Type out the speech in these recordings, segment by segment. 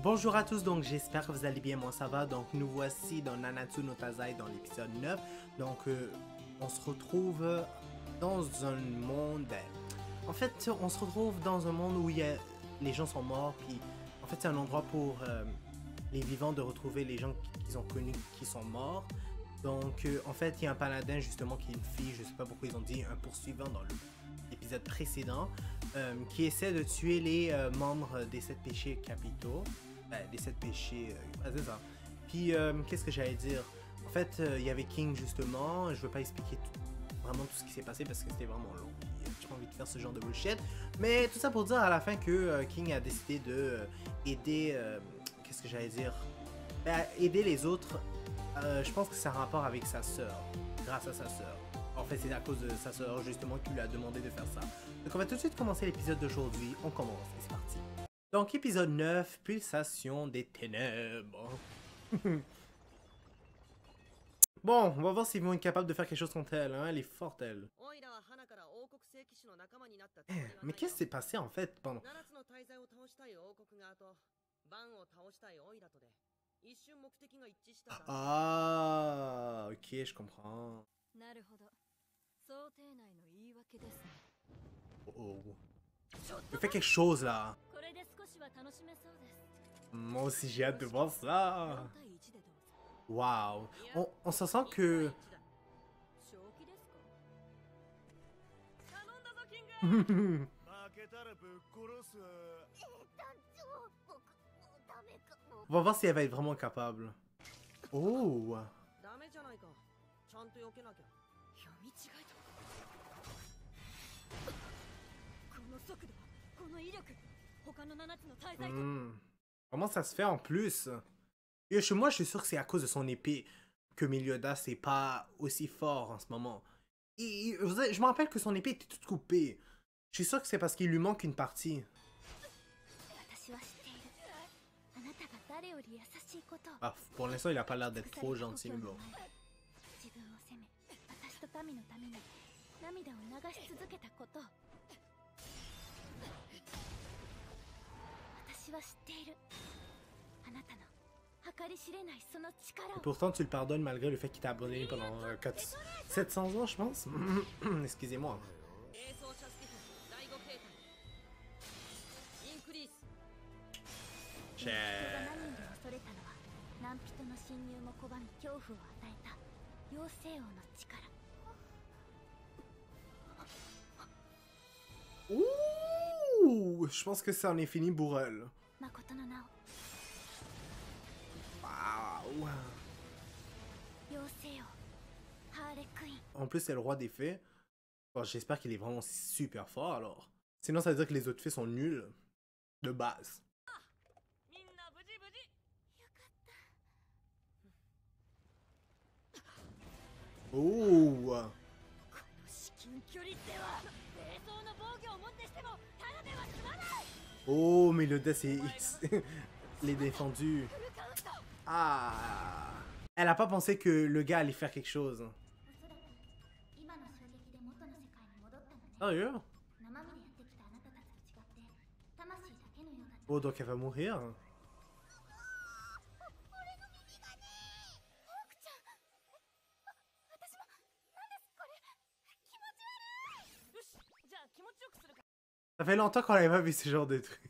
Bonjour à tous, donc j'espère que vous allez bien, moi ça va. Donc nous voici dans Nanatsu no Taizai dans l'épisode 9. Donc on se retrouve dans un monde... En fait, on se retrouve dans un monde où les gens sont morts, puis en fait c'est un endroit pour les vivants de retrouver les gens qu'ils ont connus qui sont morts. Donc en fait il y a un paladin justement qui est une fille, je sais pas pourquoi ils ont dit un poursuivant dans l'épisode précédent, qui essaie de tuer les membres des 7 péchés capitaux. Les 7 péchés, c'est ça. Puis, qu'est-ce que j'allais dire? En fait, il y avait King justement, je veux pas expliquer vraiment tout ce qui s'est passé parce que c'était vraiment long. J'ai pas envie de faire ce genre de bullshit. Mais tout ça pour dire à la fin que King a décidé de aider, qu'est-ce que j'allais dire? Aider les autres, je pense que ça a un rapport avec sa sœur, grâce à sa sœur. En fait, c'est à cause de sa sœur justement qui lui a demandé de faire ça. Donc on va tout de suite commencer l'épisode d'aujourd'hui, on commence, et c'est parti. Donc, épisode 9, Pulsation des ténèbres. Bon, on va voir s'ils vont être capables de faire quelque chose contre elle, hein. Elle est forte, elle. Mais qu'est-ce qui s'est passé, en fait, pendant... Ah, ok, je comprends. Oh. Il fait quelque chose, là. Moi aussi, j'ai hâte de voir ça. Waouh. On se sent que... On va voir si elle va être vraiment capable. Oh. Comment ça se fait en plus? Et chez moi, je suis sûr que c'est à cause de son épée que Meliodas c'est pas aussi fort en ce moment. Je me rappelle que son épée était toute coupée. Je suis sûr que c'est parce qu'il lui manque une partie. Ah, pour l'instant, il a pas l'air d'être trop gentil, mais bon. Et pourtant, tu le pardonnes malgré le fait qu'il t'a abandonné pendant 700 ans, je pense. Excusez-moi. Ouh, je pense que ça en est fini pour elle. Wow. En plus, c'est le roi des fées. Bon, j'espère qu'il est vraiment super fort alors. Sinon, ça veut dire que les autres fées sont nuls. De base. Oh. Oh, mais le death les défendu. Ah. Elle a pas pensé que le gars allait faire quelque chose. Sérieux? Oh, donc elle va mourir. Ça fait longtemps qu'on n'avait pas vu ce genre de truc.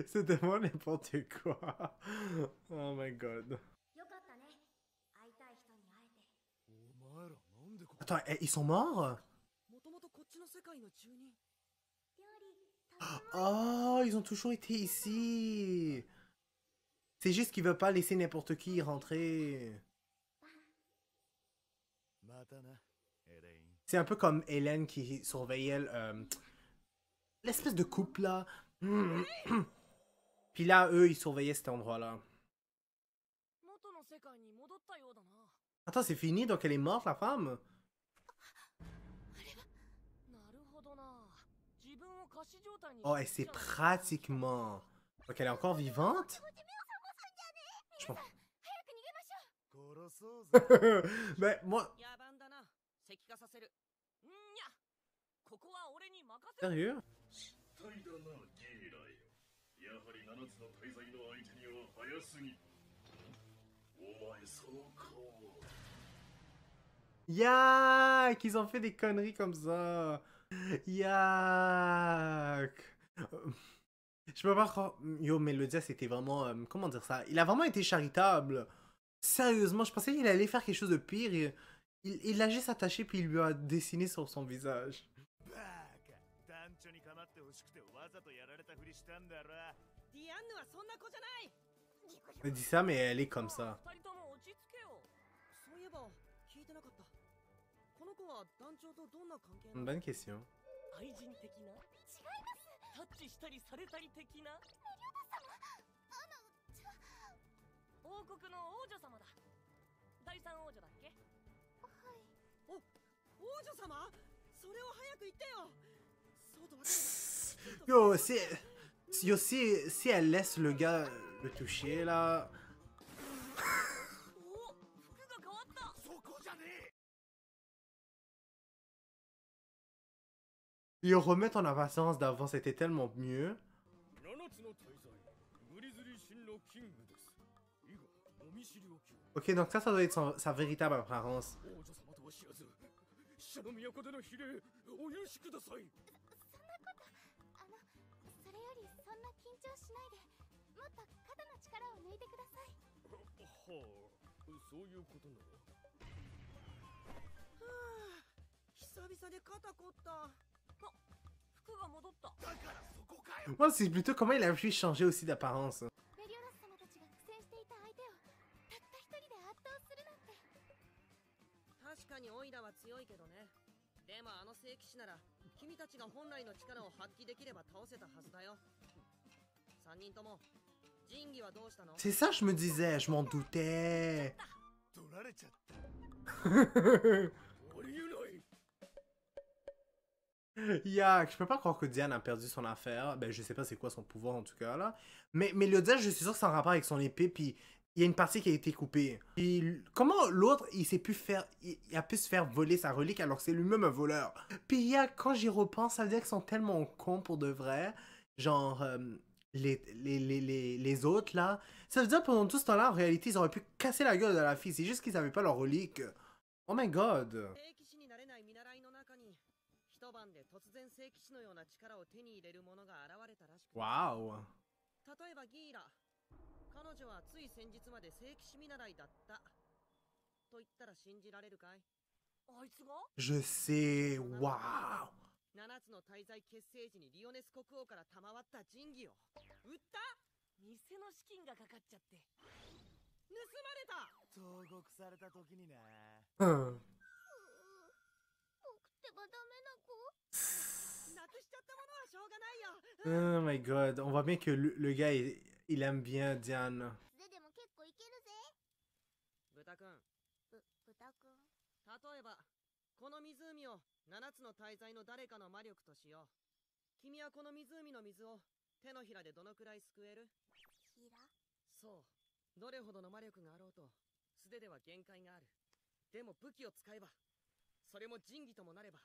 C'est tellement n'importe quoi. Oh my god. Attends, ils sont morts? Oh, ils ont toujours été ici. C'est juste qu'ils veulent pas laisser n'importe qui y rentrer. C'est un peu comme Hélène qui surveillait l'espèce de couple là. Puis là, eux, ils surveillaient cet endroit-là. Attends, c'est fini? Donc elle est morte, la femme? Oh, elle s'est pratiquement... Donc elle est encore vivante? Je pense... Ben, moi... Sérieux? Yak! Ils ont fait des conneries comme ça. Yak! Je peux pas croire. Yo, Melodia, c'était vraiment. Comment dire ça? Il a vraiment été charitable. Sérieusement, je pensais qu'il allait faire quelque chose de pire. Il l'a juste attaché puis il lui a dessiné sur son visage. Elle dit ça, mais elle est comme ça. Une bonne question. タッチしたりされたり的な王国の王女様だ。第三王女だっけ？はい。お、王女様？それを早く言ってよ。そうとわかれば。Yo, si elle laisse le gars le toucher là. Ils remettent en apparence d'avant, c'était tellement mieux. Ok, donc ça doit être sa véritable apparence. Moi, c'est plutôt comment il a pu changer aussi d'apparence. 確かにオイラは強いけどね。でもあの聖騎士なら君たちが本来の力を発揮できれば倒せたはずだよ。3人とも仁義はどうしたの？ C'est ça, je me disais, je m'en doutais. Yak, je peux pas croire que Diane a perdu son affaire. Ben, je sais pas c'est quoi son pouvoir en tout cas là. Mais Melodia, je suis sûr que c'est en rapport avec son épée, puis il y a une partie qui a été coupée. Puis comment l'autre, il s'est pu faire, il a pu se faire voler sa relique alors que c'est lui-même un voleur. Puis Yak, quand j'y repense, ça veut dire qu'ils sont tellement cons pour de vrai. Genre, les autres là. Ça veut dire que pendant tout ce temps-là, en réalité, ils auraient pu casser la gueule de la fille. C'est juste qu'ils avaient pas leur relique. Oh my god. Wow. 例えばギーラ、彼女はつい先日まで聖騎士見習いだったと言ったら信じられるかい？あいつが？ Je sais. Wow. 7つの大罪結成時にリオネス国王から賜った神器を売った？店の資金がかかっちゃって盗まれた。投獄された時にね。僕ってばダメな子。なくしちゃったものはしょうがないよ。Oh my god, on voit bien que le gars, il aime bien Diane. でも結構いけるぜ。豚くん。豚くん。例えば、この湖を7つの大罪の誰かの魔力としよう。君はこの湖の水を手のひらでどのくらいすくえる？ひら？そう。どれほどの魔力があろうと、素手では限界がある。でも武器を使えば、それも神器ともなれば、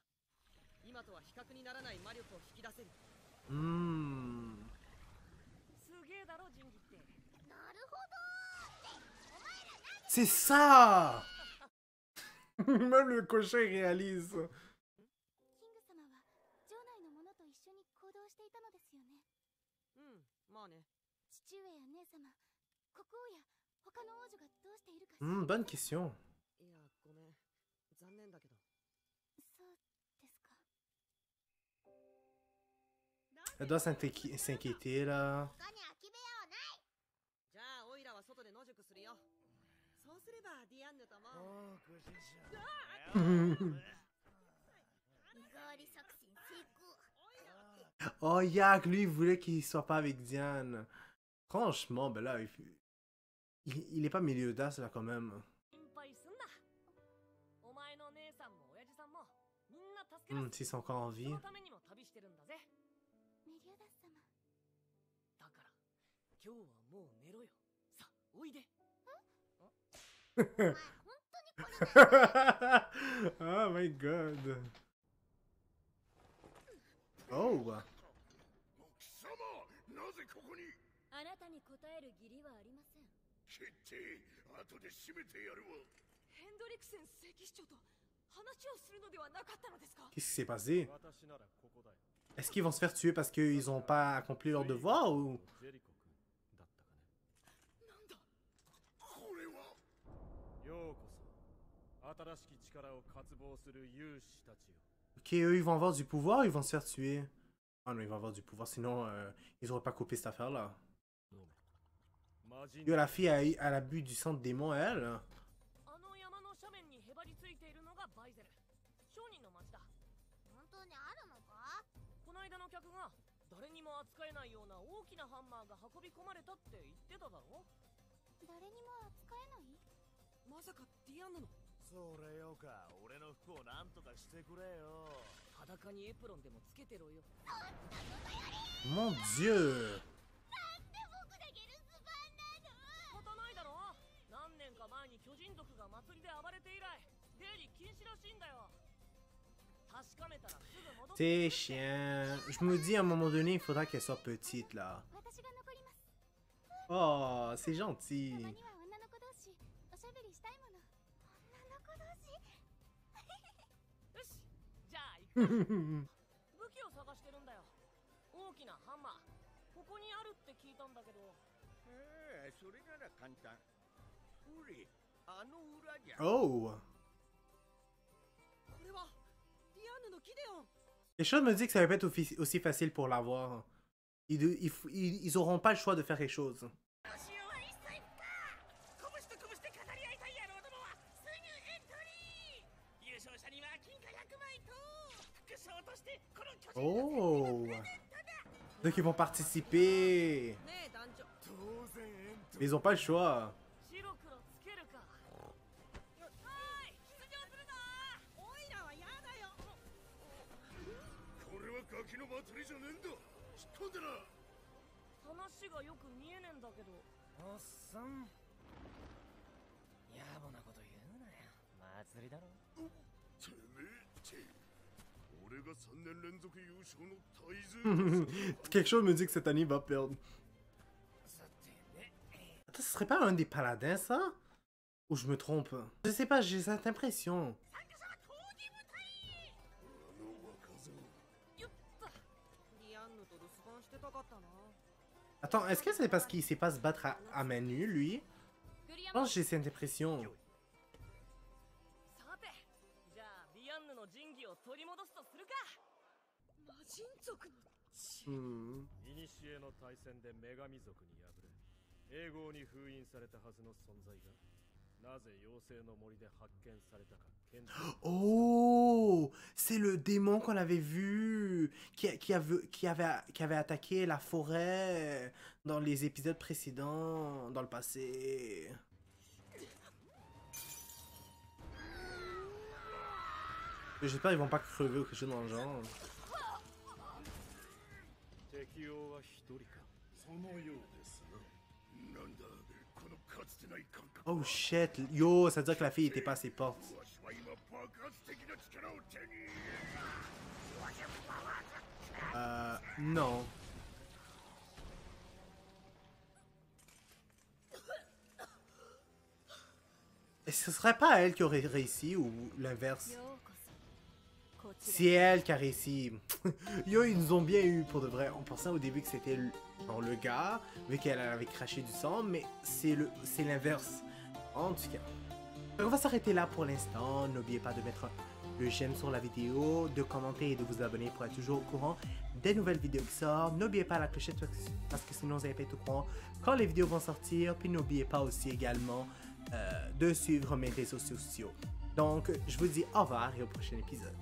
今とは比較にならない魔力を引き出せる。すげえだろ神器って。なるほど。お前ら何？ C'est ça. Même le cocher réalise. キング様は城内の者と一緒に行動していたのですよね。まあね。父上や姉様、国王や他の王女がどうしているか。Bonne question. いや、ごめん。残念だけど。そうですか。 Elle doit s'inquiéter là. 他に空き部屋はない。じゃあオイラは外で野宿するよ。そうすればディアンヌとも。Oh, Yak, lui, il voulait qu'il soit pas avec Diane. Franchement, ben là, il est pas milieu d'as là quand même. S'ils sont encore en vie. Oh my god. Oh. あなたに答える義理はありません。決定後で締めてやるわ。ヘンドリクセン聖騎士長と話をするのではなかったのですか？ Qu'est-ce qui s'est passé? Est-ce qu'ils vont se faire tuer parce qu'ils ont pas accompli leur devoir ou... なんだ？これはようこそ新しき力を渇望する勇士たちよ。 Ok, eux, ils vont avoir du pouvoir ou ils vont se faire tuer? Ah non, ils vont avoir du pouvoir, sinon ils auraient pas coupé cette affaire-là. Yo, la fille, elle a bu du sang de démon, elle. あの山の斜面にへばりついているのがバイゼル。商人の町だ。本当にあるのか？この間の客が誰にも扱えないような大きなハンマーが運び込まれたって言ってただろ？誰にも扱えない？まさかディアンヌの？それよか、俺の服をなんとかしてくれよ。裸にエプロンでもつけてろよ。 Mon Dieu! 仕方ないだろ？何年か前に巨人族が祭りで暴れて以来、出入り禁止らしいんだよ。確かめたらすぐ戻って。 C'est chiant. Je me dis à un moment donné, il faudra qu'elle soit petite, là. 私が残ります。 Oh, c'est たま gentil. には女の子同士おしゃべりしたいもの。女の子同士？よし、じゃあ行くか。武器を探してるんだよ。大きなハンマー。ここにあるって聞いたんだけど。それなら簡単。ほれ、あの裏じゃ。 Oh! これはディアンヌのギデオン。 Quelque chose me dit que ça va pas être aussi facile pour l'avoir. Ils auront pas le choix de faire quelque chose. 優勝者には金貨100枚と副賞としてこの巨人 Oh! Donc ils vont participer. ねえ団長。 当然エント Mais ils ont pas le choix. 白黒つけるか。はい、出場するぞ。オイラはやだよ。これはガキの祭りじゃねえんだ。知っとんだな。話がよく見えねえんだけど。おっさん。野暮なこと言うなよ。祭りだろ。てめえって俺が3年連続優勝の大勢。 Quelque chose me dit que cette année va perdre. さてね。 Attends, ce serait pas un des paladins, ça? Ou je me trompe? Je sais pas, j'ai cette impression. 参加者は当時部隊。あの若造。よっと。ディアンヌと留守番してたかったな。 Attends, est-ce que c'est parce qu'il sait pas se battre à main nue, lui? グリア Je マ。 pense que j'ai cette impression. さて、じゃあディアンヌの神器を取り戻すとするか。魔人族の血。 Hmm. 古の大戦で女神族に敗れ、永劫に封印されたはずの存在が、なぜ妖精の森で発見されたか検討。 Oh! C'est le démon qu'on avait vu! Qui avait attaqué la forêt dans les épisodes précédents, dans le passé. J'espère qu'ils vont pas crever ou quelque chose dans le genre. 敵王は一人か。そのようですな。なんだこのかつてない感覚。 Oh shit! Yo, ça veut dire que la fille était pas à ses portes. わしは今爆発的な力を手に入れる。 Non. Et ce serait pas elle qui aurait réussi ou l'inverse? ようこそ。こち C'est elle qui a réussi. Yo, ils nous ont bien eu pour de vrai. On pensait au début que c'était le gars, vu qu'elle avait craché du sang, mais c'est l'inverse. En tout cas. Donc on va s'arrêter là pour l'instant. N'oubliez pas de mettre le j'aime sur la vidéo, de commenter et de vous abonner pour être toujours au courant des nouvelles vidéos qui sortent. N'oubliez pas la clochette parce que sinon vous n'allez pas être au courant quand les vidéos vont sortir. Puis n'oubliez pas aussi également de suivre mes réseaux sociaux. Donc je vous dis au revoir et au prochain épisode.